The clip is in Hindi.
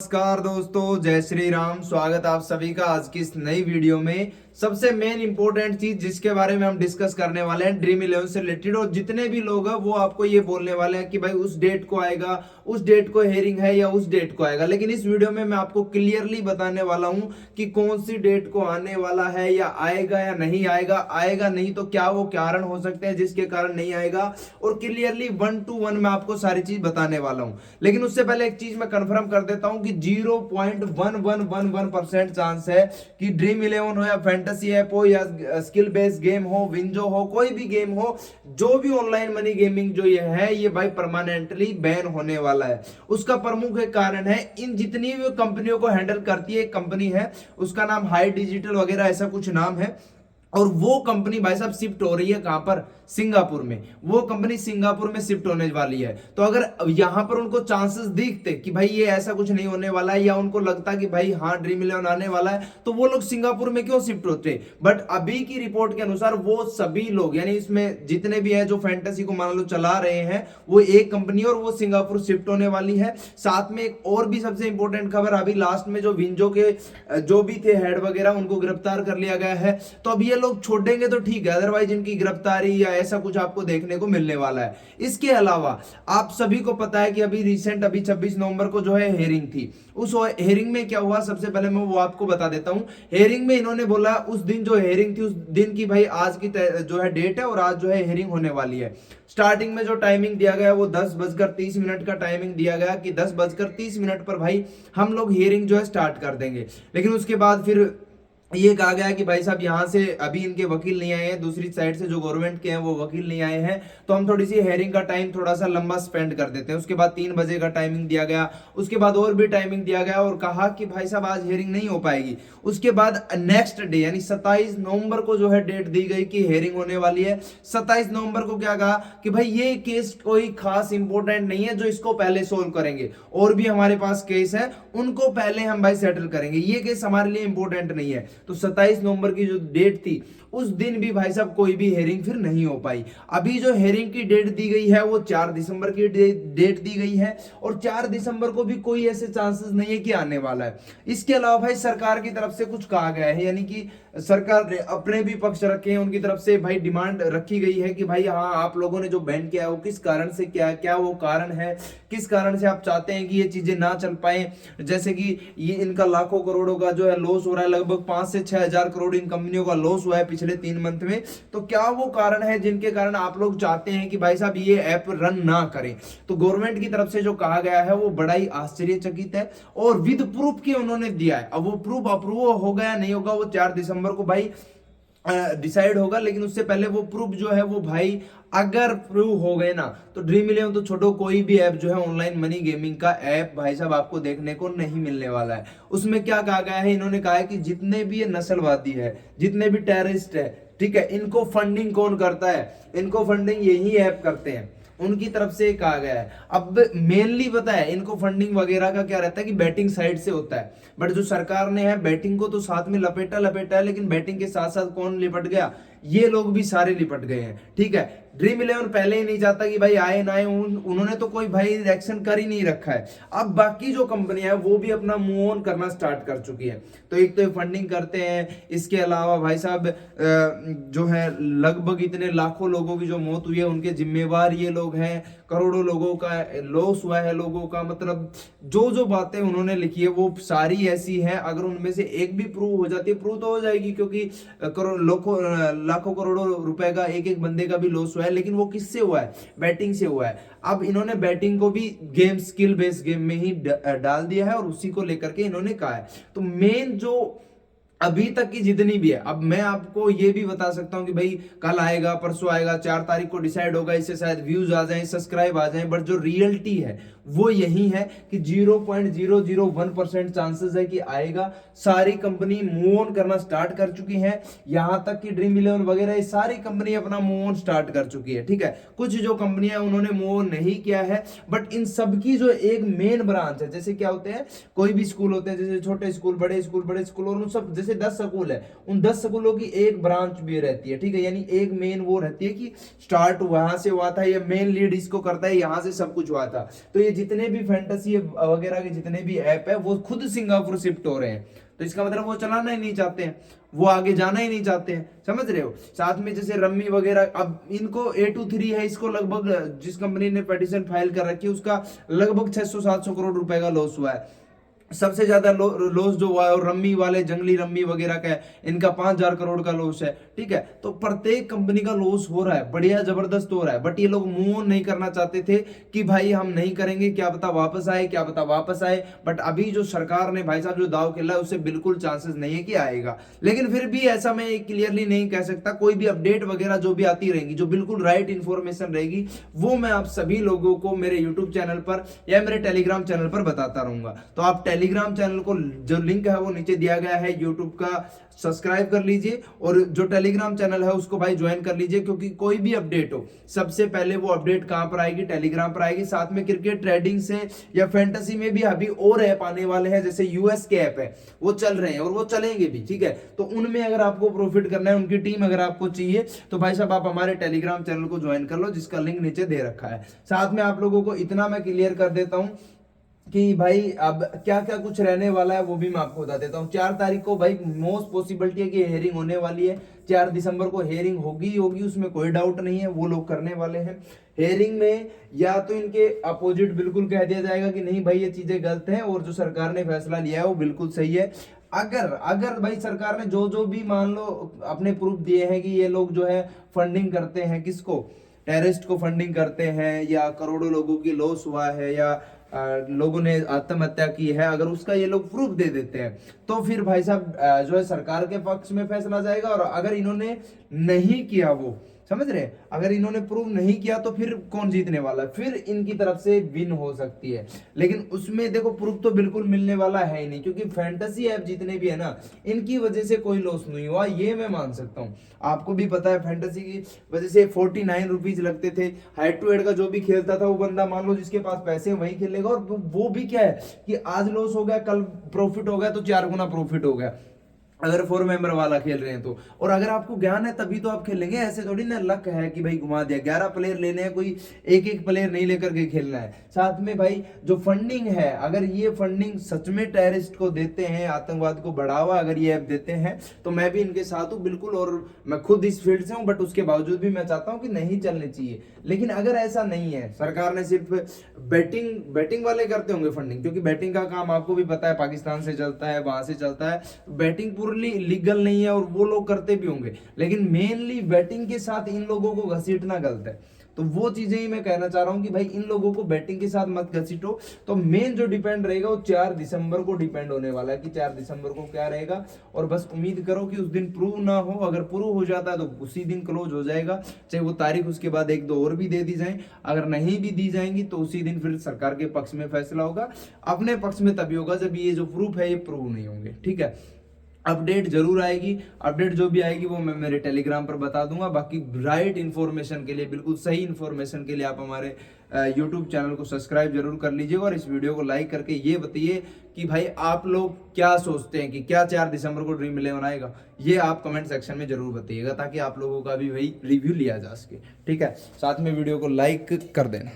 नमस्कार दोस्तों, जय श्री राम। स्वागत आप सभी का आज की इस नई वीडियो में। सबसे मेन इंपॉर्टेंट चीज जिसके बारे में हम डिस्कस करने वाले हैं ड्रीम इलेवन से रिलेटेड, और जितने भी लोग हैं वो आपको ये बोलने वाले हैं कि भाई उस डेट को आएगा, उस डेट को हेयरिंग है या उस डेट को आएगा। लेकिन इस वीडियो में मैं आपको क्लियरली बताने वाला हूं कि कौन सी डेट को आने वाला है, या आएगा या नहीं आएगा। आएगा नहीं तो क्या वो कारण हो सकते हैं जिसके कारण नहीं आएगा, और क्लियरली 1 to 1 मैं आपको सारी चीज बताने वाला हूं। लेकिन उससे पहले एक चीज मैं कंफर्म कर देता हूं कि 0.1111% चांस है कि ड्रीम इलेवन हो या फैंटेसी ऐप हो या स्किल बेस्ड गेम हो, विंजो हो, कोई भी गेम हो, जो भी ऑनलाइन मनी गेमिंग जो ये है ये भाई परमानेंटली बैन होने वाला है। उसका प्रमुख एक कारण है, इन जितनी भी कंपनियों को हैंडल करती है एक कंपनी है, उसका नाम हाई डिजिटल वगैरह ऐसा कुछ नाम है, और वो कंपनी भाई साहब शिफ्ट हो रही है कहां पर? सिंगापुर में। वो कंपनी सिंगापुर में शिफ्ट होने वाली है। तो अगर यहां पर उनको चांसेस दिखते कि भाई ये ऐसा कुछ नहीं होने वाला है, या उनको लगता कि भाई हाँ ड्रीम इलेवन आने वाला है, तो वो लोग सिंगापुर में क्यों शिफ्ट होते? बट अभी की रिपोर्ट के अनुसार वो सभी लोग, यानी इसमें जितने भी है जो फैंटेसी को मान लो चला रहे हैं, वो एक कंपनी और वो सिंगापुर शिफ्ट होने वाली है। साथ में एक और भी सबसे इंपॉर्टेंट खबर, अभी लास्ट में जो विंजो के जो भी थे हेड वगैरह उनको गिरफ्तार कर लिया गया है। तो अब ये लोग छोड़ेंगे तो ठीक है, अदरवाइज इनकी गिरफ्तारी या ऐसा कुछ आपको देखने को मिलने वाला है। इसके अलावा आप सभी को पता है कि अभी 26 नवंबर को जो है हेयरिंग थी। उस हेयरिंग में क्या हुआ, सबसे पहले मैं वो आपको बता देता हूं। हेयरिंग में इन्होंने बोला उस दिन जो हेयरिंग थी उस दिन की भाई आज की जो है डेट है, और आज जो है हेयरिंग होने वाली है। स्टार्टिंग में जो टाइमिंग दिया गया वो 10:30 का टाइमिंग दिया गया कि 10:30 पर भाई हम लोग हियरिंग जो है स्टार्ट कर देंगे। लेकिन उसके बाद फिर ये कहा गया कि भाई साहब यहाँ से अभी इनके वकील नहीं आए हैं, दूसरी साइड से जो गवर्नमेंट के हैं वो वकील नहीं आए हैं, तो हम थोड़ी सी हेयरिंग का टाइम थोड़ा सा लंबा स्पेंड कर देते हैं। उसके बाद 3 बजे का टाइमिंग दिया गया, उसके बाद और भी टाइमिंग दिया गया, और कहा कि भाई साहब आज हेयरिंग नहीं हो पाएगी। उसके बाद नेक्स्ट डे यानी 27 नवंबर को जो है डेट दी गई कि हेयरिंग होने वाली है। 27 नवंबर को क्या कहा कि भाई ये केस कोई खास इंपॉर्टेंट नहीं है जो इसको पहले सोल्व करेंगे, और भी हमारे पास केस है उनको पहले हम भाई सेटल करेंगे, ये केस हमारे लिए इंपॉर्टेंट नहीं है। तो 27 नवंबर की जो डेट थी उस दिन भी भाई साहब कोई भी हेयरिंग फिर नहीं हो पाई। अभी जो हेयरिंग की डेट दी गई है वो 4 दिसंबर की डेट दी गई है, और 4 दिसंबर को भी कोई ऐसे चांसेस नहीं है कि आने वाला है। इसके अलावा भाई सरकार की तरफ से कुछ कहा गया है, यानी कि सरकार ने अपने भी पक्ष रखे हैं, उनकी तरफ से भाई डिमांड रखी गई है कि भाई हाँ आप लोगों ने जो बैन किया है वो किस कारण से किया है, क्या वो कारण है, किस कारण से आप चाहते हैं कि ये चीजें ना चल पाए। जैसे कि ये इनका लाखों करोड़ों का जो है लॉस हो रहा है, लगभग 5 से 6 हजार करोड़ इन कंपनियों का लॉस हुआ है पिछले 3 मंथ में। तो क्या वो कारण है जिनके कारण आप लोग चाहते हैं कि भाई साहब ये ऐप रन ना करें? तो गवर्नमेंट की तरफ से जो कहा गया है वो बड़ा ही आश्चर्यचकित है, और विद प्रूफ के उन्होंने दिया है। अब वो प्रूफ अप्रूव होगा या नहीं होगा वो 4 दिसंबर को भाई डिसाइड होगा। लेकिन उससे पहले वो प्रूफ जो है वो भाई अगर प्रूव हो गए ना, तो ड्रीम इलेवन तो छोड़ो, कोई भी ऐप जो है ऑनलाइन मनी गेमिंग का ऐप भाई साहब आपको देखने को नहीं मिलने वाला है। उसमें क्या कहा गया है, इन्होंने कहा है कि जितने भी ये नस्लवादी है, जितने भी टेररिस्ट है, ठीक है, इनको फंडिंग कौन करता है? इनको फंडिंग यही ऐप करते हैं, उनकी तरफ से कहा गया है। अब मेनली पता है इनको फंडिंग वगैरह का क्या रहता है कि बैटिंग साइड से होता है, बट जो सरकार ने है बैटिंग को तो साथ में लपेटा है, लेकिन बैटिंग के साथ साथ कौन लिपट गया? ये लोग भी सारे लिपट गए हैं। ठीक है, ड्रीम इलेवन पहले ही नहीं चाहता कि भाई आए ना आए, उन्होंने तो कोई भाई एक्शन कर ही नहीं रखा है। अब बाकी जो कंपनियां है वो भी अपना मूव ऑन करना स्टार्ट कर चुकी है। तो एक तो फंडिंग करते हैं, इसके अलावा भाई साहब जो है लगभग इतने लाखों लोगों की जो मौत हुई है उनके जिम्मेवार ये लोग हैं, करोड़ों लोगों का लॉस हुआ है लोगों का। मतलब जो जो बातें उन्होंने लिखी है वो सारी ऐसी हैं, अगर उनमें से एक भी प्रूव हो जाती है, प्रूव तो हो जाएगी क्योंकि लाखों करोड़ों रुपए का एक एक बंदे का भी लॉस हुआ है, लेकिन वो किससे हुआ है? बैटिंग से हुआ है। अब इन्होंने बैटिंग को भी गेम स्किल बेस्ड गेम में ही डाल दिया है, और उसी को लेकर के इन्होंने कहा है। तो मेन जो अभी तक की जितनी भी है, अब मैं आपको ये भी बता सकता हूं कि भाई कल आएगा, परसों आएगा, 4 तारीख को डिसाइड होगा, इससे शायद व्यूज आ जाएं, सब्सक्राइब आ जाएं, बट जो रियलिटी है वो यही है कि 0.001% चांसेस है कि आएगा। सारी कंपनी मूव ऑन करना स्टार्ट कर चुकी है, यहां तक कि ड्रीम इलेवन वगैरह सारी कंपनी अपना मूव ऑन स्टार्ट कर चुकी है। ठीक है, कुछ जो कंपनियां उन्होंने मूव ऑन नहीं किया है, बट इन सब की जो एक मेन ब्रांच है, जैसे क्या होते हैं, कोई भी स्कूल होते हैं, जैसे छोटे स्कूल, बड़े स्कूल, और उन सब जैसे 10 स्कूल है, उन 10 स्कूलों की एक ब्रांच भी रहती है। ठीक है, यानी एक मेन वो रहती है कि स्टार्ट वहां से हुआ था, ये मेन लीड इसको करता है, यहां से सब कुछ हुआ था। तो ये जितने भी फैंटेसी वगैरह के जितने भी ऐप है वो खुद सिंगापुर शिफ्ट हो रहे हैं। तो इसका मतलब वो चलाना ही नहीं चाहते हैं, वो आगे जाना ही नहीं चाहते हैं, समझ रहे हो। साथ में जैसे रम्मी वगैरह, अब इनको A23 है, इसको लगभग जिस कंपनी ने पिटीशन फाइल कर रखी है उसका लगभग 600-700 करोड़ रुपए का लॉस हुआ है। सबसे ज्यादा लॉस जो हुआ है और रम्मी वाले जंगली रम्मी वगैरह का है, इनका 5,000 करोड़ का लॉस है, ठीक है। तो प्रत्येक कंपनी का लॉस हो रहा है, बढ़िया जबरदस्त हो रहा है, बट ये लोग मूव ऑन नहीं करना चाहते थे कि भाई हम नहीं करेंगे, क्या पता वापस आए, क्या पता वापस आए। बट अभी जो सरकार ने भाई साहब जो दाव खेला है उससे बिल्कुल चांसेस नहीं है कि आएगा। लेकिन फिर भी ऐसा मैं क्लियरली नहीं कह सकता, कोई भी अपडेट वगैरह जो भी आती रहेगी, जो बिल्कुल राइट इंफॉर्मेशन रहेगी, वो मैं आप सभी लोगों को मेरे यूट्यूब चैनल पर या मेरे टेलीग्राम चैनल पर बताता रहूंगा। तो आप टेलीग्राम चैनल को जो लिंक है वो नीचे दिया गया है, यूट्यूब का सब्सक्राइब कर लीजिए और जो टेलीग्राम चैनल है उसको भाई ज्वाइन कर लीजिए, क्योंकि कोई भी अपडेट हो सबसे पहले वो अपडेट कहां पर आएगी, टेलीग्राम पर आएगी। साथ में क्रिकेट ट्रेडिंग से या फैंटेसी में भी अभी और ऐप आने वाले हैं, जैसे यूएस के ऐप है वो चल रहे हैं और वो चलेंगे भी, ठीक है। तो उनमें अगर आपको प्रॉफिट करना है, उनकी टीम अगर आपको चाहिए तो भाई साहब आप हमारे टेलीग्राम चैनल को ज्वाइन कर लो, जिसका लिंक नीचे दे रखा है। साथ में आप लोगों को इतना मैं क्लियर कर देता हूं कि भाई अब क्या क्या कुछ रहने वाला है वो भी मैं आपको बता देता हूँ। 4 तारीख को भाई मोस्ट पॉसिबिलिटी है कि हेयरिंग होने वाली है, 4 दिसंबर को हेयरिंग होगी होगी, उसमें कोई डाउट नहीं है, वो लोग करने वाले हैं। हेयरिंग में या तो इनके अपोजिट बिल्कुल कह दिया जाएगा कि नहीं भाई ये चीजें गलत हैं और जो सरकार ने फैसला लिया है वो बिल्कुल सही है। अगर अगर भाई सरकार ने जो जो भी मान लो अपने प्रूफ दिए हैं कि ये लोग जो है फंडिंग करते हैं, किसको, टेररिस्ट को फंडिंग करते हैं, या करोड़ों लोगों की लॉस हुआ है, या लोगों ने आत्महत्या की है, अगर उसका ये लोग प्रूफ दे देते हैं तो फिर भाई साहब जो है सरकार के पक्ष में फैसला जाएगा। और अगर इन्होंने नहीं किया, वो समझ रहे, अगर इन्होंने प्रूव नहीं किया तो फिर कौन जीतने वाला है, फिर इनकी तरफ से विन हो सकती है। लेकिन उसमें देखो प्रूफ तो बिल्कुल मिलने वाला है ही नहीं, क्योंकि फैंटेसी ऐप जितने भी है ना, इनकी वजह से कोई लॉस नहीं हुआ, ये मैं मान सकता हूँ। आपको भी पता है फैंटेसी की वजह से 49 रुपीज लगते थे, हेड टू हेड का जो भी खेलता था वो बंदा मान लो जिसके पास पैसे वही खेलेगा, और वो भी क्या है कि आज लॉस हो गया कल प्रॉफिट हो गया तो 4 गुना प्रॉफिट हो गया, अगर 4 मेंबर वाला खेल रहे हैं तो। और अगर आपको ज्ञान है तभी तो आप खेलेंगे, ऐसे थोड़ी ना लक है कि भाई घुमा दिया। 11 प्लेयर लेने हैं, कोई एक एक प्लेयर नहीं लेकर के खेलना है। साथ में भाई जो फंडिंग है, अगर ये फंडिंग सच में टेररिस्ट को देते हैं, आतंकवाद को बढ़ावा अगर ये ऐप देते हैं, तो मैं भी इनके साथ हूँ बिल्कुल, और मैं खुद इस फील्ड से हूँ, बट उसके बावजूद भी मैं चाहता हूँ कि नहीं चलने चाहिए। लेकिन अगर ऐसा नहीं है, सरकार ने सिर्फ बैटिंग वाले करते होंगे फंडिंग, क्योंकि बैटिंग का काम आपको भी पता है पाकिस्तान से चलता है, वहां से चलता है, बैटिंग लीगल नहीं है और वो लोग करते भी होंगे, लेकिन मेनली बैटिंग के साथ इन लोगों को घसीटना गलत है। तो वो चीजें ही मैं कहना चाह रहा हूं कि भाई इन लोगों को बैटिंग के साथ मत घसीटो। तो मेन जो डिपेंड रहेगा वो 4 दिसंबर को डिपेंड होने वाला है कि 4 दिसंबर को क्या रहेगा, और बस उम्मीद करो कि उस दिन प्रूव ना हो, अगर प्रूव हो जाता है तो उसी दिन क्लोज हो जाएगा, चाहे वो तारीख उसके बाद 1-2 और भी दे दी जाए, अगर नहीं भी दी जाएंगी तो उसी दिन फिर सरकार के पक्ष में फैसला होगा। अपने पक्ष में तभी होगा जब ये जो प्रूफ है ये प्रूव नहीं होंगे, ठीक है। अपडेट जरूर आएगी, अपडेट जो भी आएगी वो मैं मेरे टेलीग्राम पर बता दूंगा। बाकी राइट इन्फॉर्मेशन के लिए, बिल्कुल सही इन्फॉर्मेशन के लिए आप हमारे यूट्यूब चैनल को सब्सक्राइब जरूर कर लीजिएगा, और इस वीडियो को लाइक करके ये बताइए कि भाई आप लोग क्या सोचते हैं कि क्या 4 दिसंबर को ड्रीम 11 आएगा, ये आप कमेंट सेक्शन में जरूर बताइएगा, ताकि आप लोगों का भी वही रिव्यू लिया जा सके, ठीक है। साथ में वीडियो को लाइक कर देना।